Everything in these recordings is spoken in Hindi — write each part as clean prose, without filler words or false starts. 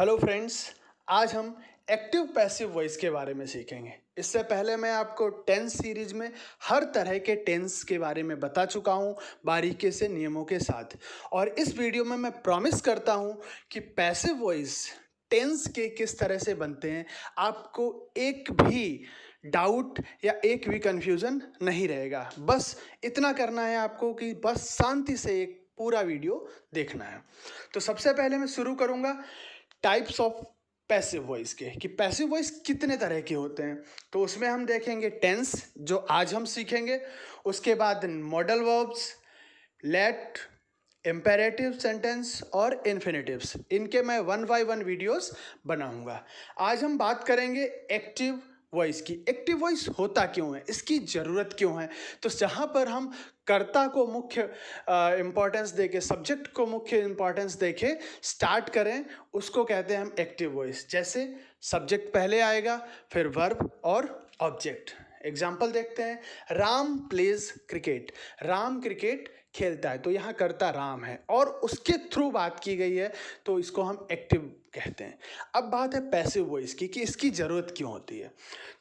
हेलो फ्रेंड्स, आज हम एक्टिव पैसिव वॉइस के बारे में सीखेंगे। इससे पहले मैं आपको टेंस सीरीज में हर तरह के टेंस के बारे में बता चुका हूँ बारीकी से नियमों के साथ। और इस वीडियो में मैं प्रॉमिस करता हूँ कि पैसिव वॉइस टेंस के किस तरह से बनते हैं आपको एक भी डाउट या एक भी कन्फ्यूज़न नहीं रहेगा। बस इतना करना है आपको कि बस शांति से एक पूरा वीडियो देखना है। तो सबसे पहले मैं शुरू करूँगा टाइप्स ऑफ पैसिव वॉइस के कि पैसिव वॉइस कितने तरह के होते हैं। तो उसमें हम देखेंगे टेंस जो आज हम सीखेंगे, उसके बाद modal verbs, let, imperative sentence और इन्फिनेटिव्स। इनके मैं वन बाय वन वीडियोस बनाऊंगा। आज हम बात करेंगे एक्टिव वॉइस की। एक्टिव वॉइस होता क्यों है, इसकी ज़रूरत क्यों है। तो जहाँ पर हम कर्ता को मुख्य इम्पोर्टेंस देके, सब्जेक्ट को मुख्य इम्पोर्टेंस देके स्टार्ट करें, उसको कहते हैं हम एक्टिव वॉइस। जैसे सब्जेक्ट पहले आएगा, फिर वर्ब और ऑब्जेक्ट। एग्जाम्पल देखते हैं, Ram pledge cricket. Ram cricket खेलता है, तो यहाँ कर्ता राम है और उसके थ्रू बात की गई है, तो इसको हम एक्टिव कहते हैं। अब बात है पैसिव वॉइस की कि इसकी ज़रूरत क्यों होती है।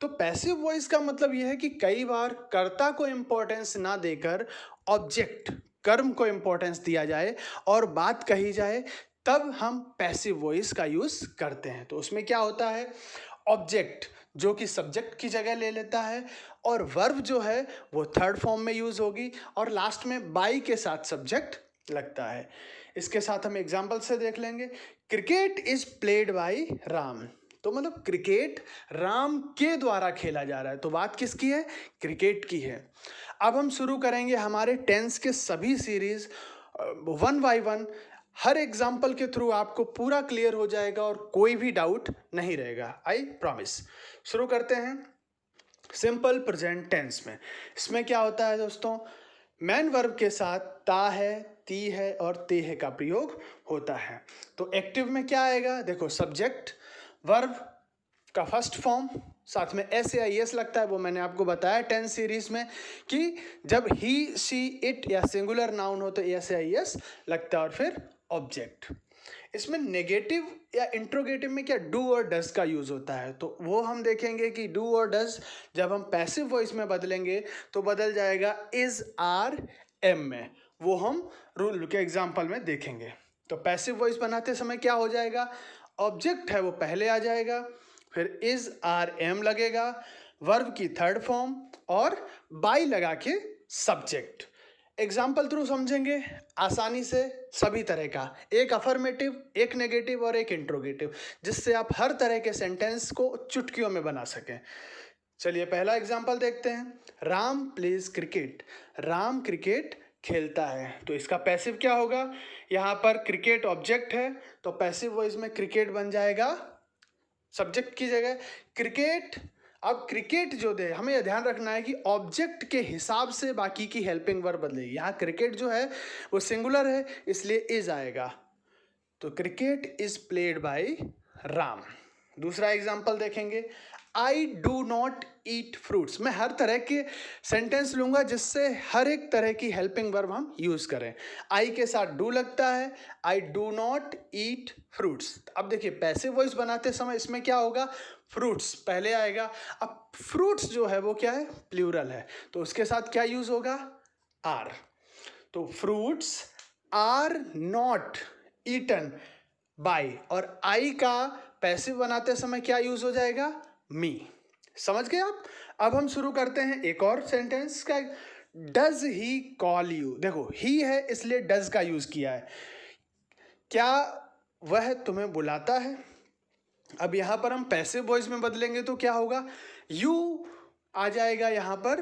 तो पैसिव वॉइस का मतलब यह है कि कई बार कर्ता को इम्पोर्टेंस ना देकर ऑब्जेक्ट, कर्म को इम्पोर्टेंस दिया जाए और बात कही जाए, तब हम पैसिव वॉइस का यूज़ करते हैं। तो उसमें क्या होता है, ऑब्जेक्ट जो कि सब्जेक्ट की जगह ले लेता है और वर्ब जो है वो थर्ड फॉर्म में यूज़ होगी और लास्ट में बाई के साथ सब्जेक्ट लगता है। इसके साथ हम एग्जाम्पल से देख लेंगे, cricket is played by Ram. तो मतलब क्रिकेट राम के द्वारा खेला जा रहा है, तो बात किसकी है, क्रिकेट की है। अब हम शुरू करेंगे हमारे टेंस के सभी series one by one. Her example के थ्रू आपको पूरा क्लियर हो जाएगा और कोई भी डाउट नहीं रहेगा, आई प्रॉमिस। शुरू करते हैं सिंपल प्रेजेंट टेंस में। इसमें क्या होता है दोस्तों, मैन वर्ब के साथ ता है, ती है और ते है का प्रयोग होता है। तो एक्टिव में क्या आएगा, देखो सब्जेक्ट, वर्ब का फर्स्ट फॉर्म, साथ में एस या एस लगता है, वो मैंने आपको बताया टेंस सीरीज में कि जब ही शी इट या सिंगुलर नाउन हो तो एस या एस लगता है और फिर ऑब्जेक्ट। इसमें नेगेटिव या इंट्रोगेटिव में क्या डू और डज का यूज़ होता है, तो वो हम देखेंगे कि डू और डज जब हम पैसिव वॉइस में बदलेंगे तो बदल जाएगा इज, आर, एम में। वो हम रूल के एग्जाम्पल में देखेंगे। तो पैसिव वॉइस बनाते समय क्या हो जाएगा, ऑब्जेक्ट है वो पहले आ जाएगा, फिर इज, आर, एम लगेगा, वर्ब की थर्ड फॉर्म और बाई लगा के सब्जेक्ट। एग्जाम्पल थ्रू समझेंगे आसानी से सभी तरह का, एक अफर्मेटिव, एक नेगेटिव और एक इंट्रोगेटिव, जिससे आप हर तरह के सेंटेंस को चुटकियों में बना सकें। चलिए पहला एग्जाम्पल देखते हैं, Ram pledge cricket. Ram cricket खेलता है, तो इसका पैसिव क्या होगा, यहाँ पर क्रिकेट ऑब्जेक्ट है तो पैसिव वॉइस में क्रिकेट बन जाएगा सब्जेक्ट की जगह क्रिकेट। अब क्रिकेट जो दे, हमें यह ध्यान रखना है कि ऑब्जेक्ट के हिसाब से बाकी की हेल्पिंग वर्ब बदलेगी। यहाँ क्रिकेट जो है वो सिंगुलर है, इसलिए इज आएगा, तो cricket is played by Ram. दूसरा एग्जाम्पल देखेंगे, I do not eat fruits. मैं हर तरह के सेंटेंस लूंगा जिससे हर एक तरह की हेल्पिंग वर्ब हम यूज करें। आई के साथ डू लगता है, I do not eat fruits. अब देखिए पैसिव वॉइस बनाते समय इसमें क्या होगा, फ्रूट्स पहले आएगा। अब फ्रूट्स जो है वो क्या है, प्लूरल है, तो उसके साथ क्या यूज होगा, आर। तो fruits are not eaten by, और आई का पैसिव बनाते समय क्या यूज हो जाएगा, मी। समझ गए आप। अब हम शुरू करते हैं एक और सेंटेंस का, डज ही कॉल यू। देखो ही है इसलिए डज का यूज किया है, क्या वह तुम्हें बुलाता है। अब यहां पर हम पैसिव वॉइस में बदलेंगे तो क्या होगा, यू आ जाएगा यहाँ पर,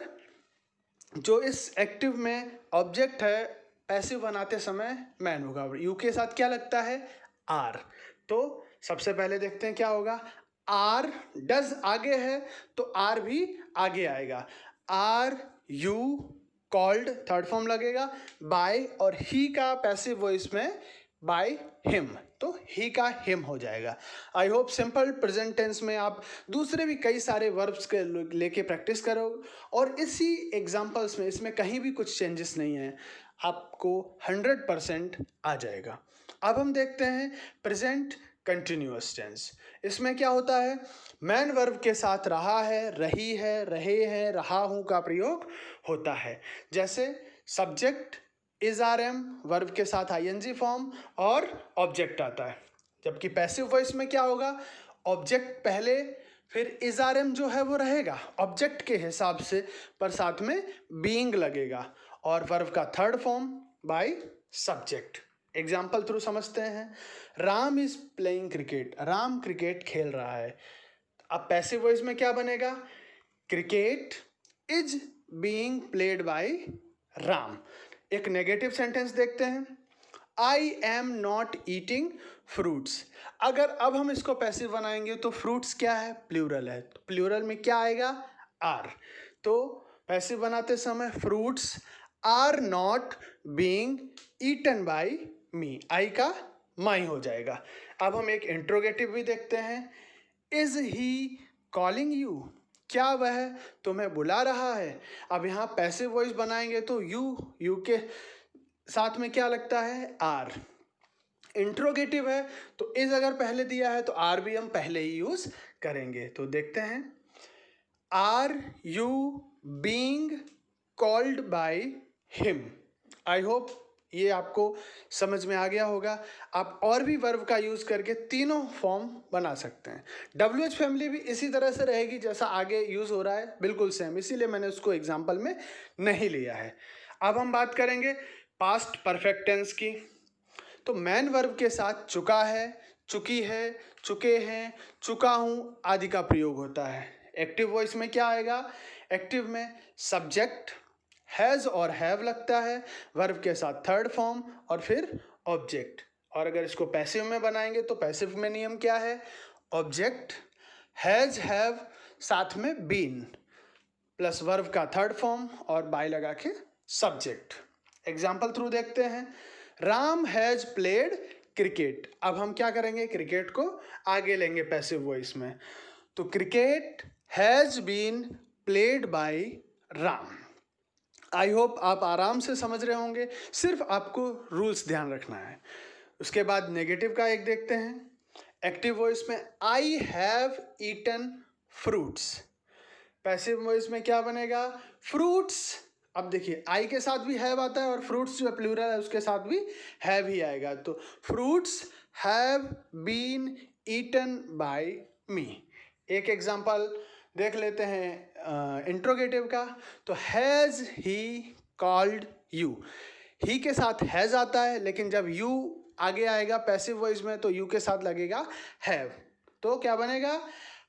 जो इस एक्टिव में ऑब्जेक्ट है, पैसिव बनाते समय मैन होगा, यू के साथ क्या लगता है, आर। तो सबसे पहले देखते हैं क्या होगा, आर, डज आगे है तो आर भी आगे आएगा, are you called third form लगेगा, बाय, और ही का पैसिव वॉइस में बाय हिम, तो ही का हिम हो जाएगा। I hope simple present tense में आप दूसरे भी कई सारे वर्ब्स के लेके प्रैक्टिस करो और इसी एग्जाम्पल्स में इसमें कहीं भी कुछ चेंजेस नहीं है, आपको 100% आ जाएगा। अब हम देखते हैं प्रेजेंट कंटिन्यूअस टेंस। इसमें क्या होता है, मैन वर्ब के साथ रहा है, रही है, रहे हैं, रहा हूं का प्रयोग होता है। जैसे subject is are am, verb के साथ आईएनजी फॉर्म और ऑब्जेक्ट आता है। जबकि पैसिव वॉइस में क्या होगा, ऑब्जेक्ट पहले, फिर इज आर एम जो है वो रहेगा ऑब्जेक्ट के हिसाब से, पर साथ में बीइंग लगेगा, और वर्ब का third form by subject. Example through समझते हैं। Ram is playing cricket, Ram cricket खेल रहा है। अब पैसिव वॉइस में क्या बनेगा, cricket is being played by Ram. एक नेगेटिव सेंटेंस देखते हैं, I am not eating fruits. अगर अब हम इसको पैसिव बनाएंगे तो फ्रूट्स क्या है, प्लूरल है, तो प्लूरल में क्या आएगा, आर। तो पैसिव बनाते समय fruits are not being eaten by me, I का माई हो जाएगा। अब हम एक इंट्रोगेटिव भी देखते हैं, इज ही कॉलिंग यू, क्या वह तुम्हें बुला रहा है। अब यहाँ पैसिव वॉइस बनाएंगे तो यू के साथ में क्या लगता है, आर। इंट्रोगेटिव है तो इज अगर पहले दिया है तो आर भी हम पहले ही यूज करेंगे। तो देखते हैं, are you being called by him. I hope ये आपको समझ में आ गया होगा। आप और भी वर्ब का यूज करके तीनों फॉर्म बना सकते हैं। WH फैमिली भी इसी तरह से रहेगी जैसा आगे यूज हो रहा है, बिल्कुल सेम, इसीलिए मैंने उसको एग्जाम्पल में नहीं लिया है। अब हम बात करेंगे पास्ट परफेक्ट टेंस की। तो मैन वर्ब के साथ चुका है, चुकी है, चुके हैं, चुका हूं आदि का प्रयोग होता है। एक्टिव वॉइस में क्या आएगा, एक्टिव में सब्जेक्ट हैज़ और हैव लगता है, वर्ब के साथ थर्ड फॉर्म और फिर ऑब्जेक्ट। और अगर इसको पैसिव में बनाएंगे तो पैसिव में नियम क्या है, ऑब्जेक्ट हैज़ हैव साथ में बीन प्लस वर्ब का थर्ड फॉर्म और बाय लगा के सब्जेक्ट। एग्जाम्पल थ्रू देखते हैं, राम हैज प्लेड क्रिकेट। अब हम क्या करेंगे, क्रिकेट को आगे लेंगे पैसिव वॉइस में। तो cricket has been played by Ram. I hope आप आराम से समझ रहे होंगे, सिर्फ आपको रूल्स ध्यान रखना है। उसके बाद नेगेटिव का एक देखते हैं। एक्टिव वॉइस में I have eaten fruits. Passive voice में क्या बनेगा, फ्रूट्स। अब देखिए आई के साथ भी हैव आता है और फ्रूट्स जो प्लूरल है उसके साथ भी हैव ही आएगा। तो fruits have been eaten by me. एक एग्जांपल देख लेते हैं इंट्रोगेटिव का। तो has he called you, he के साथ हैज़ आता है, लेकिन जब यू आगे आएगा पैसिव वॉइस में तो यू के साथ लगेगा हैव। तो क्या बनेगा,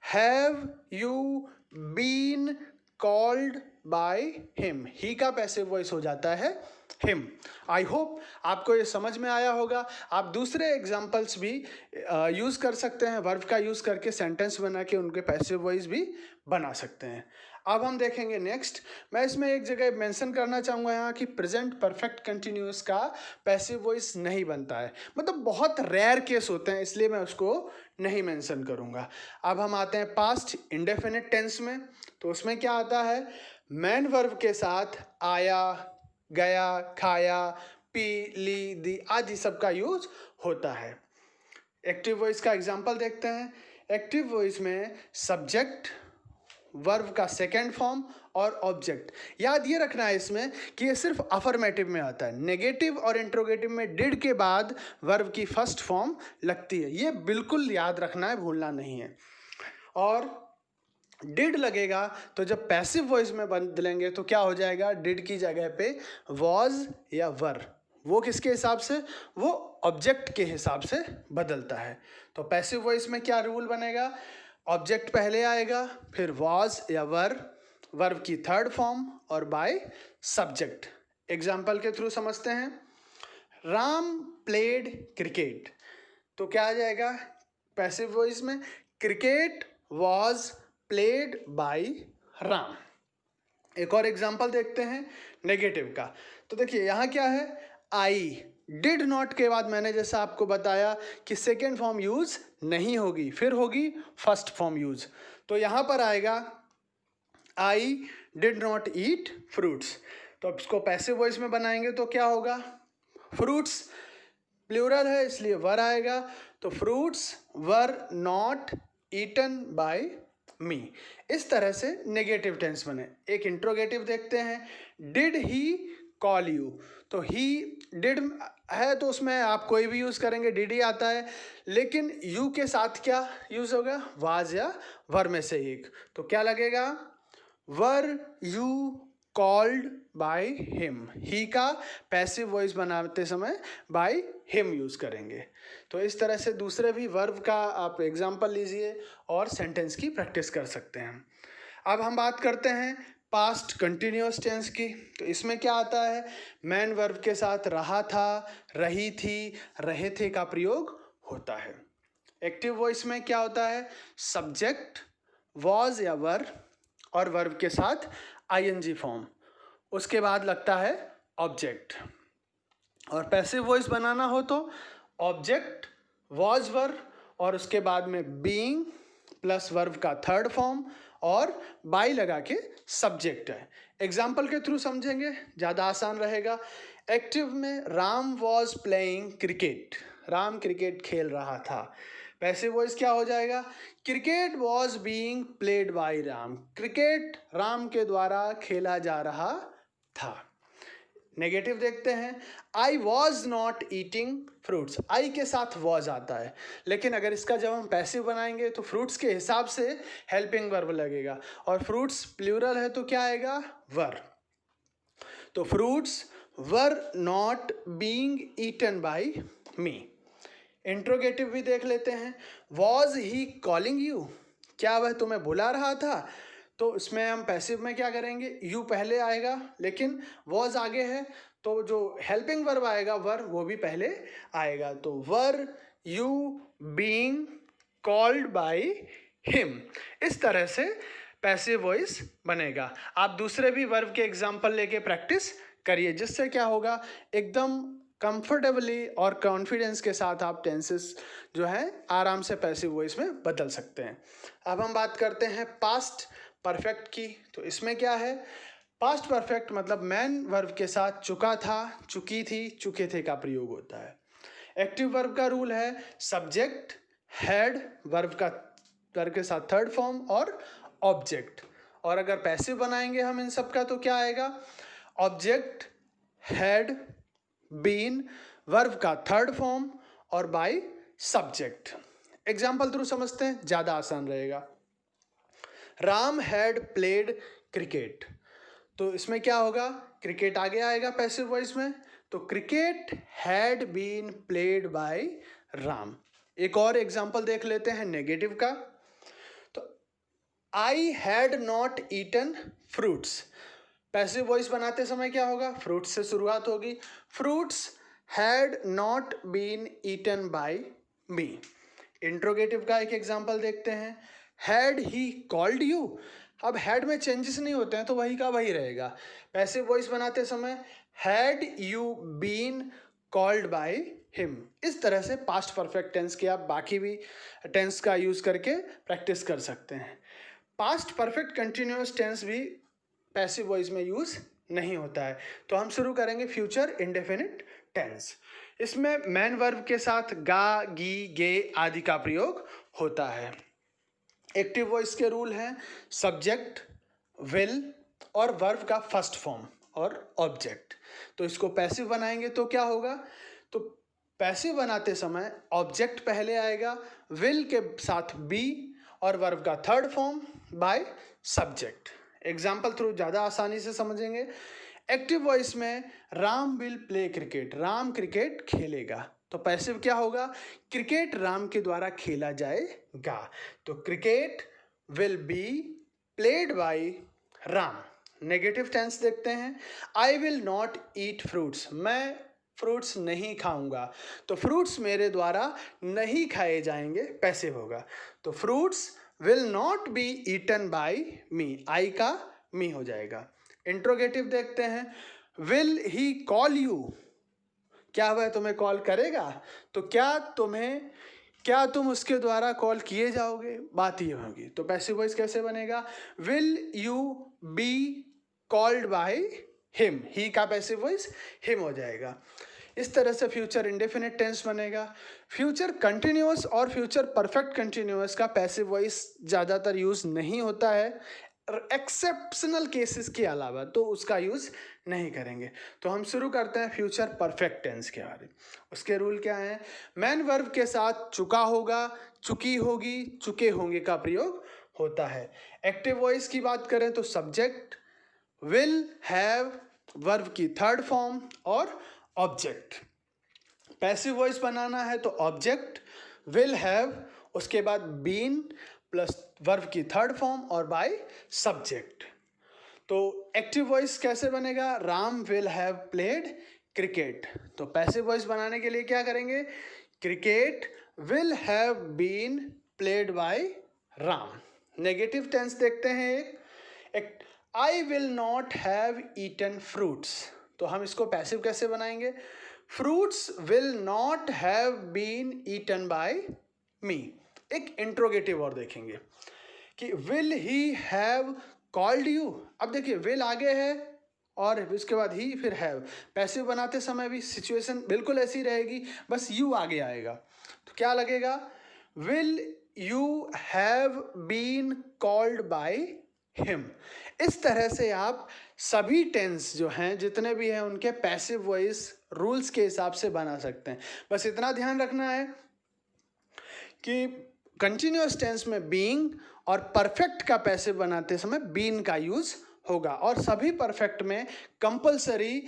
have you been called by him. He का पैसिव वॉइस हो जाता है हिम। आई होप आपको ये समझ में आया होगा। आप दूसरे एग्जाम्पल्स भी यूज़ कर सकते हैं, वर्ब का यूज़ करके सेंटेंस बना के उनके पैसिव वॉइस भी बना सकते हैं। अब हम देखेंगे नेक्स्ट। मैं इसमें एक जगह मेंशन करना चाहूँगा यहाँ कि प्रेजेंट परफेक्ट कंटिन्यूअस का पैसिव वॉइस नहीं बनता है, मतलब बहुत रेयर केस होते हैं, इसलिए मैं उसको नहीं मेंशन करूँगा। अब हम आते हैं पास्ट इंडेफिनिट टेंस में। तो उसमें क्या आता है, मैन वर्ब के साथ आया, गया, खाया, पी, ली, दी आदि सब का यूज होता है। एक्टिव वॉइस का एग्जांपल देखते हैं। एक्टिव वॉइस में सब्जेक्ट, वर्ब का सेकेंड फॉर्म और ऑब्जेक्ट। याद ये रखना है इसमें कि ये सिर्फ अफर्मेटिव में आता है। नेगेटिव और इंट्रोगेटिव में डिड के बाद वर्ब की फर्स्ट फॉर्म लगती है, ये बिल्कुल याद रखना है, भूलना नहीं है। और डिड लगेगा तो जब पैसिव वॉइस में बदलेंगे तो क्या हो जाएगा, डिड की जगह पे वॉज या वर। वो किसके हिसाब से, वो ऑब्जेक्ट के हिसाब से बदलता है। तो पैसिव वॉइस में क्या रूल बनेगा, ऑब्जेक्ट पहले आएगा, फिर वॉज या वर, वर्ब की थर्ड फॉर्म और बाय सब्जेक्ट। एग्जाम्पल के थ्रू समझते हैं। राम प्लेड क्रिकेट, तो क्या आ जाएगा पैसिव वॉइस में, cricket was played by Ram. एक और एग्जाम्पल देखते हैं नेगेटिव का। तो देखिए यहाँ क्या है, आई डिड नॉट के बाद मैंने जैसा आपको बताया कि सेकेंड फॉर्म यूज नहीं होगी, फिर होगी फर्स्ट फॉर्म यूज। तो यहाँ पर आएगा I did not eat fruits. तो अब इसको पैसिव वॉइस में बनाएंगे तो क्या होगा, फ्रूट्स प्लूरल है इसलिए वर आएगा, तो fruits were not eaten by me. इस तरह से नेगेटिव टेंस बने। एक इंट्रोगेटिव देखते हैं, डिड ही कॉल यू। तो ही डिड है तो उसमें आप कोई भी यूज़ करेंगे, डिड ही आता है, लेकिन यू के साथ क्या यूज़ होगा, वाज या वर में से एक। तो क्या लगेगा, were you called by him. He का पैसिव वॉइस बनाते समय बाय हिम यूज़ करेंगे। तो इस तरह से दूसरे भी वर्ब का आप एग्जाम्पल लीजिए और सेंटेंस की प्रैक्टिस कर सकते हैं। अब हम बात करते हैं पास्ट कंटिन्यूअस टेंस की। तो इसमें क्या आता है, मैन वर्ब के साथ रहा था, रही थी, रहे थे का प्रयोग होता है। एक्टिव वॉइस में क्या होता है, सब्जेक्ट वॉज या वर और वर्ब के साथ आईएनजी फॉर्म, उसके बाद लगता है ऑब्जेक्ट। और पैसिव वॉइस बनाना हो तो ऑब्जेक्ट वॉज वर और उसके बाद में बीइंग प्लस वर्ब का थर्ड फॉर्म और बाई लगा के सब्जेक्ट है। एग्जाम्पल के थ्रू समझेंगे ज़्यादा आसान रहेगा। एक्टिव में Ram was playing cricket, Ram cricket खेल रहा था। पैसिव वॉइस क्या हो जाएगा, cricket was being played by Ram, cricket Ram के द्वारा खेला जा रहा था। नेगेटिव देखते हैं, I was not eating fruits. I के साथ वॉज आता है, लेकिन अगर इसका जब हम पैसिव बनाएंगे तो फ्रूट्स के हिसाब से हेल्पिंग वर्ब लगेगा और फ्रूट्स प्लूरल है तो क्या आएगा, वर। तो fruits were not being eaten by me. Interrogative भी देख लेते हैं, वॉज ही कॉलिंग यू, क्या वह तुम्हें बुला रहा था। तो इसमें हम पैसिव में क्या करेंगे, यू पहले आएगा लेकिन वॉज आगे है, तो जो हेल्पिंग वर्ब आएगा वर वो भी पहले आएगा। तो were you being called by him. इस तरह से पैसिव वॉइस बनेगा। आप दूसरे भी वर्ब के एग्जाम्पल लेके प्रैक्टिस करिए, जिससे क्या होगा, एकदम कंफर्टेबली और कॉन्फिडेंस के साथ आप टेंसेस जो है आराम से पैसिव वॉइस में बदल सकते हैं। अब हम बात करते हैं पास्ट परफेक्ट की। तो इसमें क्या है, पास्ट परफेक्ट मतलब मैन वर्ब के साथ चुका था, चुकी थी, चुके थे का प्रयोग होता है। एक्टिव वर्ब का रूल है सब्जेक्ट हैड वर्ब के साथ थर्ड फॉर्म और ऑब्जेक्ट। और अगर पैसिव बनाएंगे हम इन सब का तो क्या आएगा, ऑब्जेक्ट हैड बीन वर्ब का थर्ड फॉर्म और बाय सब्जेक्ट। एग्जाम्पल थ्रू समझते हैं, ज़्यादा आसान रहेगा। Ram had played cricket. तो इसमें क्या होगा, क्रिकेट आगे आएगा पैसिव वॉइस में, तो cricket had been played by Ram. एक और एग्जाम्पल देख लेते हैं नेगेटिव का। तो I had not eaten fruits. Passive voice बनाते समय क्या होगा, फ्रूट्स से शुरुआत होगी, fruits had not been eaten by me. Interrogative का एक एग्जाम्पल देखते हैं, हैड ही कॉल्ड यू। अब हैड में चेंजेस नहीं होते हैं तो वही का वही रहेगा। पैसिव वॉइस बनाते समय had you been called by him. इस तरह से पास्ट परफेक्ट टेंस के आप बाकी भी टेंस का यूज़ करके प्रैक्टिस कर सकते हैं। पास्ट परफेक्ट कंटिन्यूअस टेंस भी पैसिव वॉइस में यूज़ नहीं होता है। तो हम शुरू करेंगे फ्यूचर इंडेफिनिट टेंस। इसमें मैन वर्ब के साथ गा, गी, गे आदि का प्रयोग होता है। एक्टिव वॉइस के रूल हैं सब्जेक्ट, विल और वर्ब का फर्स्ट फॉर्म और ऑब्जेक्ट। तो इसको पैसिव बनाएंगे तो क्या होगा, तो पैसिव बनाते समय ऑब्जेक्ट पहले आएगा, विल के साथ बी और वर्ब का third form by subject. Example through ज़्यादा आसानी से समझेंगे। एक्टिव वॉइस में Ram will play cricket, Ram cricket खेलेगा। तो पैसिव क्या होगा, क्रिकेट राम के द्वारा खेला जाएगा। तो cricket will be played by Ram. Negative tense देखते हैं, I will not eat fruits, मैं फ्रूट्स नहीं खाऊंगा। तो फ्रूट्स मेरे द्वारा नहीं खाए जाएंगे, पैसिव होगा। तो fruits will not be eaten by me, I का मी हो जाएगा। इंट्रोगेटिव देखते हैं, विल ही कॉल यू, क्या वह तुम्हें कॉल करेगा। तो क्या तुम उसके द्वारा कॉल किए जाओगे, बात ये होगी। तो पैसिव वॉइस कैसे बनेगा, will you be called by him, he का पैसिव वॉइस हिम हो जाएगा। इस तरह से फ्यूचर इंडेफिनिट टेंस बनेगा। फ्यूचर कंटिन्यूअस और फ्यूचर परफेक्ट कंटिन्यूअस का पैसिव वॉइस ज़्यादातर यूज़ नहीं होता है, एक्सेप्शनल केसेस के अलावा तो उसका यूज़ नहीं करेंगे। तो हम शुरू करते हैं फ्यूचर परफेक्ट टेंस के बारे में। उसके रूल क्या हैं? मैन वर्ब के साथ चुका होगा, चुकी होगी, चुके होंगे का प्रयोग होता है। एक्टिव वॉइस की बात करें तो सब्जेक्ट, विल, हैव, वर्ब की थर्ड फॉर्म और ऑब्जेक्ट। पैसिव वॉइस बनाना है तो ऑब्जेक्ट, विल हैव, उसके बाद बीन प्लस वर्ब की थर्ड फॉर्म और बाय सब्जेक्ट। तो एक्टिव वॉइस कैसे बनेगा? Ram will have played cricket. तो पैसिव वॉइस बनाने के लिए क्या करेंगे? Cricket will have been played by Ram. Negative tense देखते हैं एक I will not have eaten fruits. तो हम इसको पैसिव कैसे बनाएंगे? Fruits will not have been eaten by me. एक इंट्रोगेटिव और देखेंगे कि will he have called you. अब देखिए विल आगे है और उसके बाद ही फिर हैव। पैसिव बनाते समय भी सिचुएशन बिल्कुल ऐसी रहेगी, बस यू आगे आएगा। तो क्या लगेगा? Will you have been called by him. इस तरह से आप सभी टेंस जो हैं जितने भी हैं उनके पैसिव वॉइस रूल्स के हिसाब से बना सकते हैं। बस इतना ध्यान रखना है कि कंटिन्यूअस टेंस में बीइंग और परफेक्ट का पैसिव बनाते समय बीन का यूज होगा और सभी परफेक्ट में कंपलसरी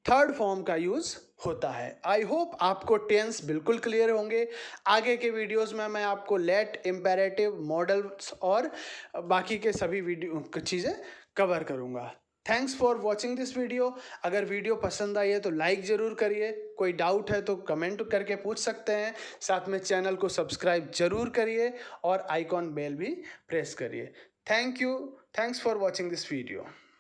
थर्ड फॉर्म का यूज होता है। आई होप आपको टेंस बिल्कुल क्लियर होंगे। आगे के वीडियोस में मैं आपको लेट, इम्पेरेटिव, मॉडल्स और बाकी के सभी वीडियो चीज़ें कवर करूँगा। Thanks for watching this video. अगर वीडियो पसंद आई है तो लाइक ज़रूर करिए, कोई डाउट है तो कमेंट करके पूछ सकते हैं। साथ में चैनल को सब्सक्राइब जरूर करिए और आइकॉन बेल भी प्रेस करिए। Thank you, thanks for watching this video.